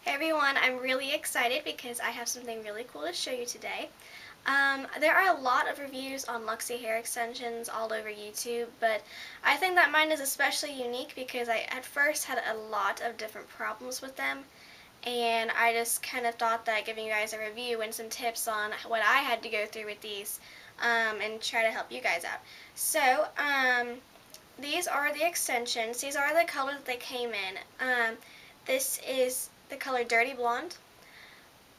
Everyone, I'm really excited because I have something really cool to show you today. There are a lot of reviews on Luxy hair extensions all over YouTube, but I think that mine is especially unique because I at first had a lot of different problems with them, and I just kind of thought that giving you guys a review and some tips on what I had to go through with these and try to help you guys out. So, these are the extensions. These are the colors that they came in. This is the color Dirty Blonde.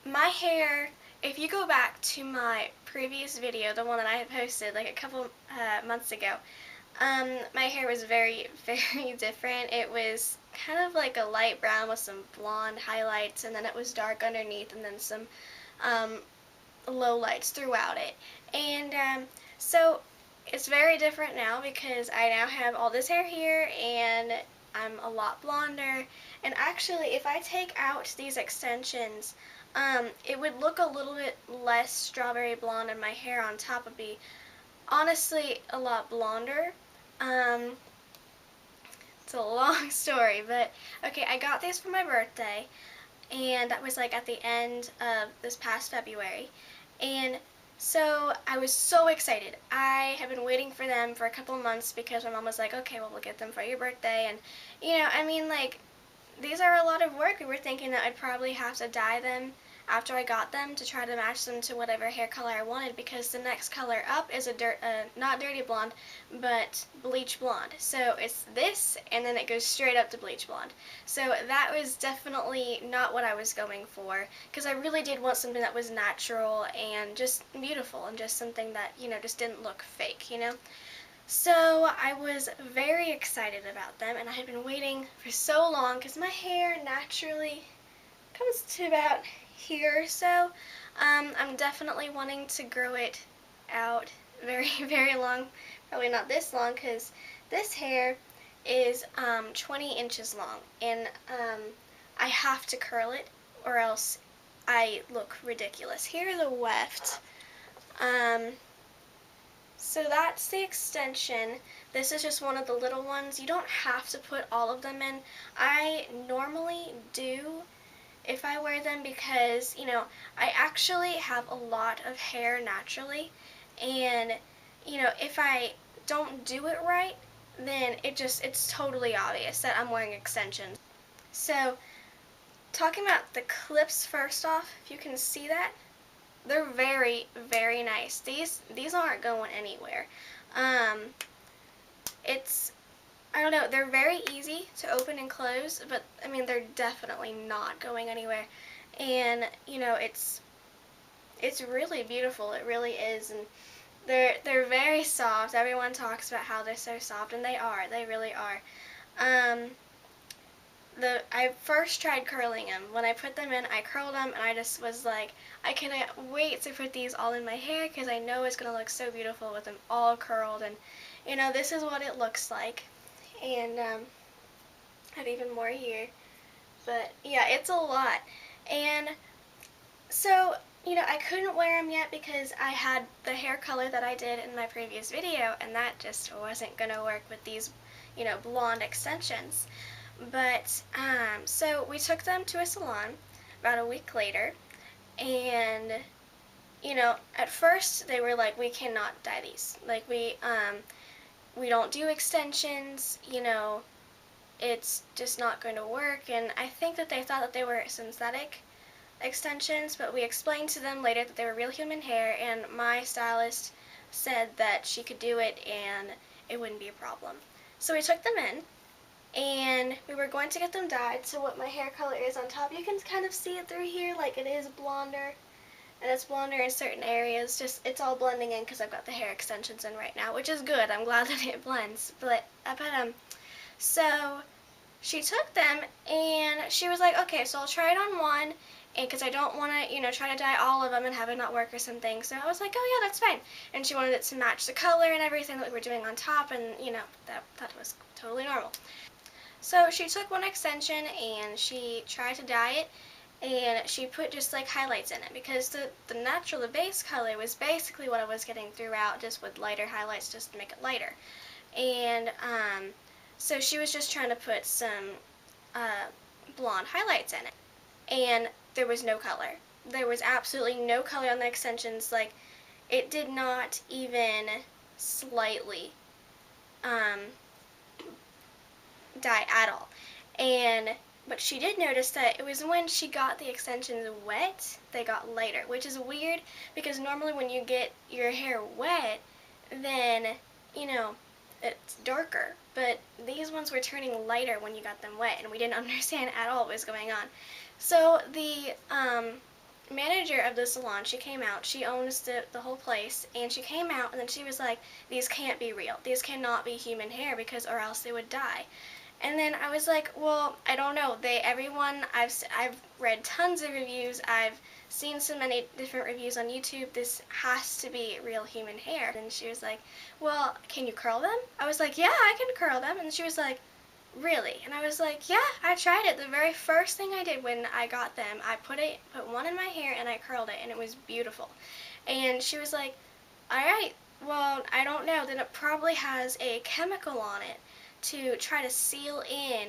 My hair, if you go back to my previous video, the one that I had posted like a couple months ago, my hair was very, very different. It was kind of like a light brown with some blonde highlights, and then it was dark underneath, and then some low lights throughout it. And so it's very different now because I now have all this hair here, and I'm a lot blonder. And actually, if I take out these extensions, it would look a little bit less strawberry blonde, and my hair on top would be honestly a lot blonder. It's a long story, but okay, I got these for my birthday, and that was like at the end of this past February. And so I was so excited. I have been waiting for them for a couple of months because my mom was like, okay, well, we'll get them for your birthday. And, you know, I mean, like, these are a lot of work. We were thinking that I'd probably have to dye them after I got them to try to match them to whatever hair color I wanted, because the next color up is not dirty blonde, but bleach blonde. So it's this, and then it goes straight up to bleach blonde. So that was definitely not what I was going for, because I really did want something that was natural and just beautiful, and just something that, you know, just didn't look fake, you know? So I was very excited about them, and I had been waiting for so long because my hair naturally comes to about here or so. I'm definitely wanting to grow it out very, very long. Probably not this long, because this hair is 20 inches long, and I have to curl it or else I look ridiculous. Here are the weft. So that's the extension. This is just one of the little ones. You don't have to put all of them in. I normally do if I wear them because, you know, I actually have a lot of hair naturally, and, you know, if I don't do it right, then it's totally obvious that I'm wearing extensions. So, talking about the clips first off, if you can see that, they're very, very nice. These aren't going anywhere. I don't know, they're very easy to open and close, but I mean, they're definitely not going anywhere. And, you know, it's really beautiful. It really is. And they're very soft. Everyone talks about how they're so soft, and they are. They really are. I first tried curling them. When I put them in, I curled them, and I just was like, I cannot wait to put these all in my hair because I know it's going to look so beautiful with them all curled. And, you know, this is what it looks like. And I have even more here. But, yeah, it's a lot. And so, you know, I couldn't wear them yet because I had the hair color that I did in my previous video, and that just wasn't going to work with these, you know, blonde extensions. But, so we took them to a salon about a week later, and, you know, at first they were like, we cannot dye these. Like, we don't do extensions, you know, it's just not going to work. And I think that they thought that they were synthetic extensions, but we explained to them later that they were real human hair, and my stylist said that she could do it and it wouldn't be a problem. So we took them in, and we were going to get them dyed. So what my hair color is on top, you can kind of see it through here, like it is blonder, and it's blonder in certain areas. Just, it's all blending in because I've got the hair extensions in right now, which is good. I'm glad that it blends. But so she took them, and she was like, okay, so I'll try it on one, and because I don't want to, you know, try to dye all of them and have it not work or something. So I was like, oh yeah, that's fine. And she wanted it to match the color and everything that we were doing on top, and, you know, that was totally normal. So she took one extension and she tried to dye it, and she put just like highlights in it because the natural, the base color was basically what I was getting throughout, just with lighter highlights just to make it lighter. And so she was just trying to put some blonde highlights in it. and there was no color. There was absolutely no color on the extensions. Like, it did not even slightly dye at all. And but she did notice that it was when she got the extensions wet, they got lighter, which is weird because normally when you get your hair wet, then, you know, it's darker. But these ones were turning lighter when you got them wet, and we didn't understand at all what was going on. So the manager of the salon, she came out, she owns the whole place, and she came out and then she was like, these can't be real. These cannot be human hair because or else they would die. And then I was like, well, I don't know. I've read tons of reviews. I've seen so many different reviews on YouTube. This has to be real human hair. And she was like, well, can you curl them? I was like, yeah, I can curl them. And she was like, really? And I was like, yeah, I tried it. The very first thing I did when I got them, I put one in my hair and I curled it, and it was beautiful. And she was like, all right, well, I don't know. Then it probably has a chemical on it to try to seal in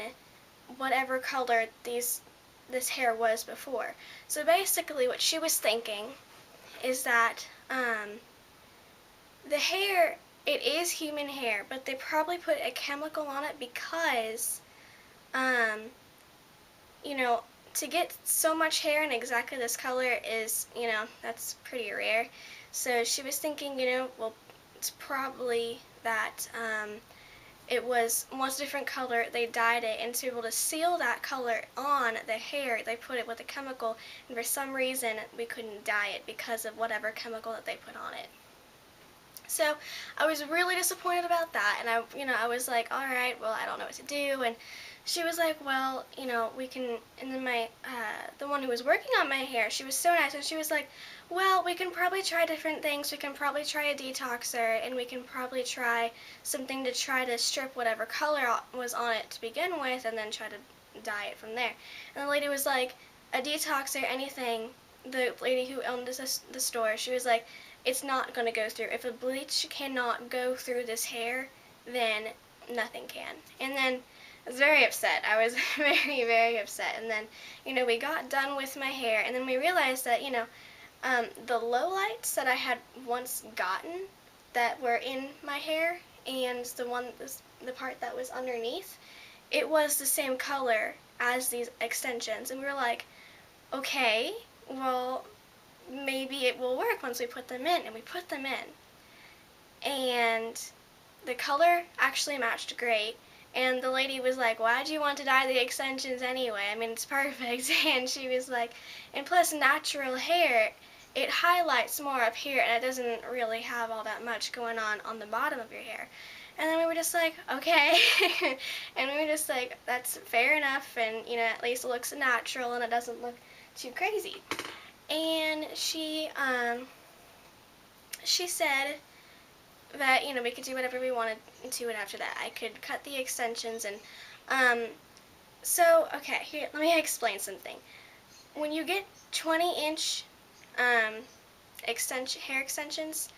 whatever color this hair was before. So basically what she was thinking is that the hair, it is human hair, but they probably put a chemical on it because, you know, to get so much hair in exactly this color is, you know, that's pretty rare. So she was thinking, you know, well, it's probably that it was once a different color, they dyed it, and to be able to seal that color on the hair, they put it with a chemical, and for some reason we couldn't dye it because of whatever chemical that they put on it. So I was really disappointed about that, and I was like, all right, well, I don't know what to do. And she was like, well, you know, we can. And then the one who was working on my hair, she was so nice, and she was like, well, we can probably try different things. We can probably try a detoxer, and we can probably try something to try to strip whatever color was on it to begin with, and then try to dye it from there. And the lady was like, a detoxer, anything. The lady who owned the store, she was like, it's not going to go through. If a bleach cannot go through this hair, then nothing can. And then I was very upset. I was very, very upset. And then, you know, we got done with my hair, and then we realized that, you know, the lowlights that I had once gotten that were in my hair and the part that was underneath, it was the same color as these extensions. And we were like, okay, well, maybe it will work once we put them in. And we put them in, and the color actually matched great. And the lady was like, why do you want to dye the extensions anyway? I mean, it's perfect. And she was like, and plus natural hair, it highlights more up here, and it doesn't really have all that much going on the bottom of your hair. And then we were just like, okay. And we were just like, that's fair enough, and, you know, at least it looks natural and it doesn't look too crazy. And she said that, you know, we could do whatever we wanted to, and after that I could cut the extensions. And so, okay, here, let me explain something. When you get 20-inch hair extensions,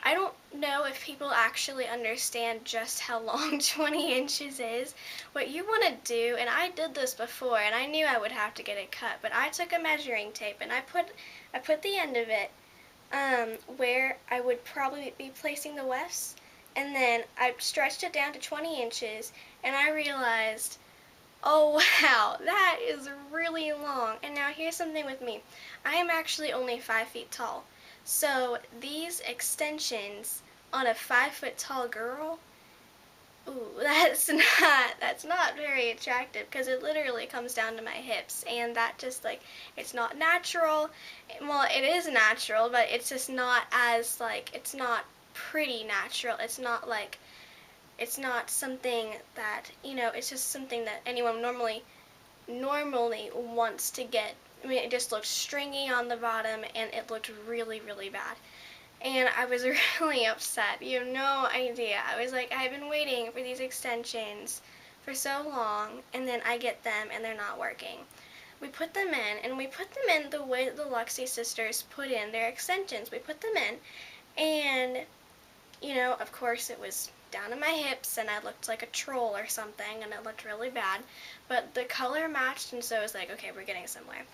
I don't know if people actually understand just how long 20 inches is. What you want to do, and I did this before, and I knew I would have to get it cut, but I took a measuring tape and I put the end of it where I would probably be placing the wefts, and then I stretched it down to 20 inches, and I realized, oh wow, that is really long. And now here's something with me. I am actually only 5 feet tall. So these extensions on a 5 foot tall girl, ooh, that's not very attractive, because it literally comes down to my hips, and that just, like, it's not natural. Well, it is natural, but it's just not as, like, it's not pretty natural. It's not something that, you know, it's just something that anyone normally wants to get. I mean, it just looked stringy on the bottom, and it looked really, really bad. And I was really upset. You have no idea. I was like, I've been waiting for these extensions for so long, and then I get them, and they're not working. We put them in, and we put them in the way the Luxy sisters put in their extensions. We put them in, and, you know, of course it was down to my hips, and I looked like a troll or something, and it looked really bad. But the color matched, and so I was like, okay, we're getting somewhere.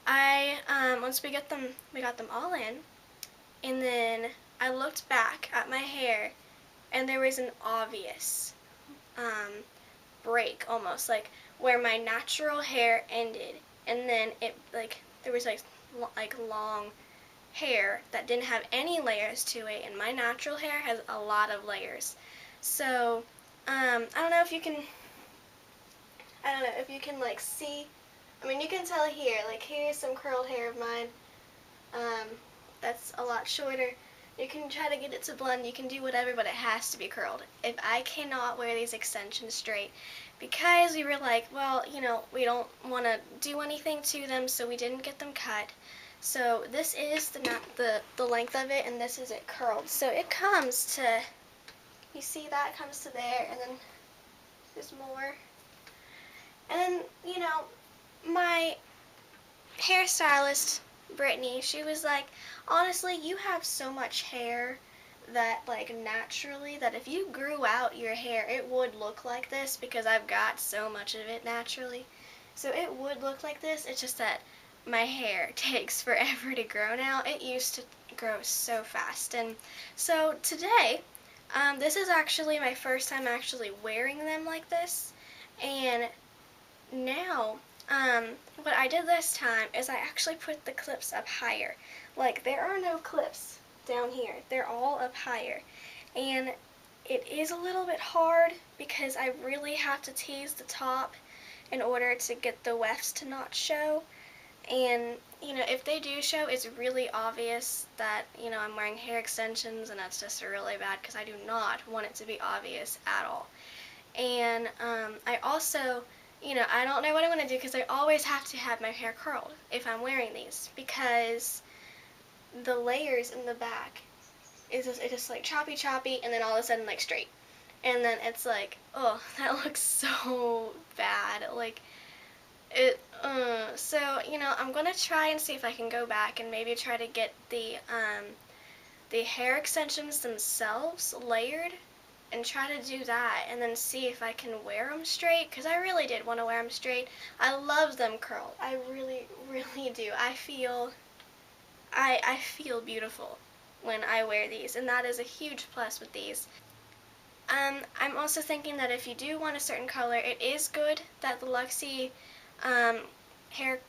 once we got them all in, and then I looked back at my hair, and there was an obvious break, almost like where my natural hair ended, and then it like there was like long hair that didn't have any layers to it, and my natural hair has a lot of layers. So I don't know if you can like see. I mean, you can tell here, like here's some curled hair of mine. Um, that's a lot shorter. You can try to get it to blend, you can do whatever, but it has to be curled. If I cannot wear these extensions straight, because we were like, well, you know, we don't want to do anything to them, so we didn't get them cut. So this is the length of it, and this is it curled. So it comes to, you see that comes to there, and then there's more. And then, you know, my hairstylist, Brittany, she was like, honestly, you have so much hair that, like, naturally, that if you grew out your hair, it would look like this, because I've got so much of it naturally. So it would look like this. It's just that my hair takes forever to grow now. It used to grow so fast. And so today, this is actually my first time actually wearing them like this. And now, what I did this time is I actually put the clips up higher. Like, there are no clips down here. They're all up higher. And it is a little bit hard because I really have to tease the top in order to get the wefts to not show. And, you know, if they do show, it's really obvious that, you know, I'm wearing hair extensions, and that's just really bad because I do not want it to be obvious at all. And I also, you know, I don't know what I'm going to do because I always have to have my hair curled if I'm wearing these, because the layers in the back is just like choppy, and then all of a sudden like straight. And then it's like, oh, that looks so bad. Like, so, you know, I'm going to try and see if I can go back and maybe try to get the hair extensions themselves layered and try to do that, and then see if I can wear them straight, because I really did want to wear them straight. I love them curled. I really, really do. I feel beautiful when I wear these, and that is a huge plus with these. I'm also thinking that if you do want a certain color, it is good that the Luxy hair,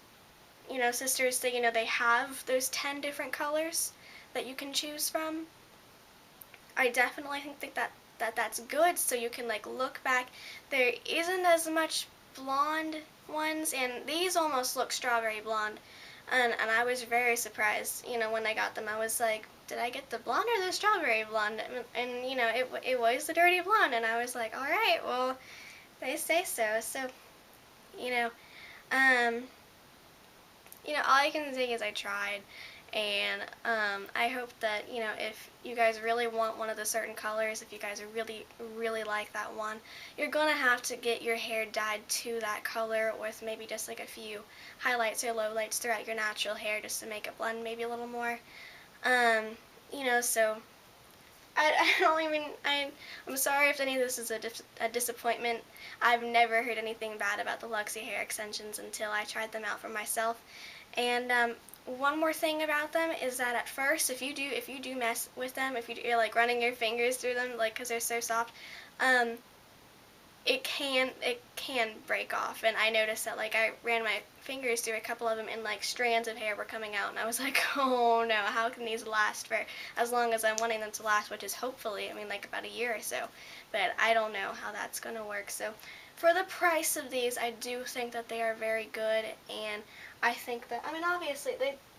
you know, sisters, that, you know, they have those 10 different colors that you can choose from. I definitely think that's good, so you can like look back. There isn't as much blonde ones, and these almost look strawberry blonde, and I was very surprised, you know, when I got them. I was like, did I get the blonde or the strawberry blonde? And you know, it was the dirty blonde, and I was like, all right, well, they say so. So, you know, all I can say is I tried. And I hope that, you know, if you guys really want one of the certain colors, if you guys really, really like that one, you're going to have to get your hair dyed to that color with maybe just like a few highlights or lowlights throughout your natural hair just to make it blend maybe a little more. You know, so I don't even, I'm sorry if any of this is a disappointment. I've never heard anything bad about the Luxy hair extensions until I tried them out for myself. And one more thing about them is that at first, if you do mess with them, if you're like running your fingers through them, like, because they're so soft, it can break off. And I noticed that, like, I ran my fingers through a couple of them, and like strands of hair were coming out, and I was like, oh no, how can these last for as long as I'm wanting them to last, which is hopefully, I mean, like about a year or so, but I don't know how that's gonna work. So for the price of these, I do think that they are very good, and I think that, I mean, obviously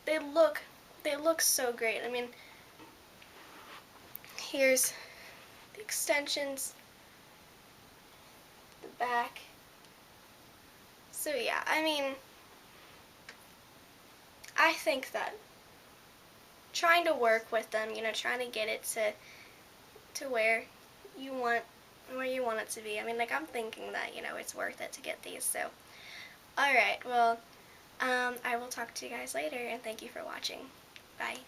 they look so great. I mean, here's the extensions, the back. So yeah, I mean, I think that trying to work with them, you know, trying to get it to where you want it to be. I mean, like, I'm thinking that, you know, it's worth it to get these. So, all right, well, I will talk to you guys later, and thank you for watching. Bye.